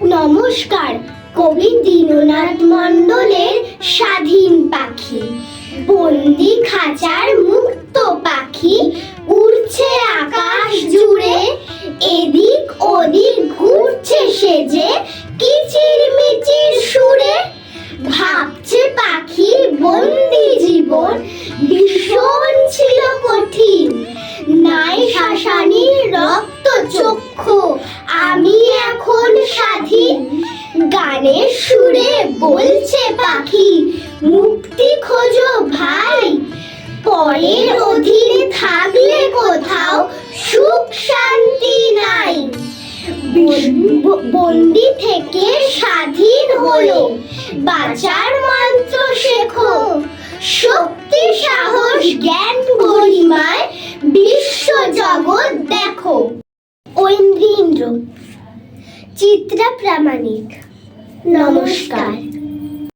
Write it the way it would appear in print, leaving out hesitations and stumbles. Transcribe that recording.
নমস্কার। কবি দীননাথ মণ্ডলের স্বাধীন পাখি। বন্দি খাঁচার মুক্ত পাখি উড়ছে আকাশ জুড়ে, এদিক ওদিক ঘুরছে সেজে কিচিরমিচির সুরে। ভাবছে পাখির বন্দি জীবন ভীষণ ছিল কঠিন, নাই শাসানির রক্ত চক্ষু, আমি এখন স্বাধীন। গানের সুরে বলছে পাখি, মুক্তি খোঁজো ভাই, পরের অধীনে থাকলে কোথাও সুখ শান্তি নাই। বন্দি থেকে স্বাধীন হলো, বাঁচার মন্ত্র শেখো, শক্তি সাহস জ্ঞান গরিমায় বিশ্ব জগৎ দেখো। ঐন্দ্রীন্দ্র। চিত্রা প্রামাণিক। নমস্কার।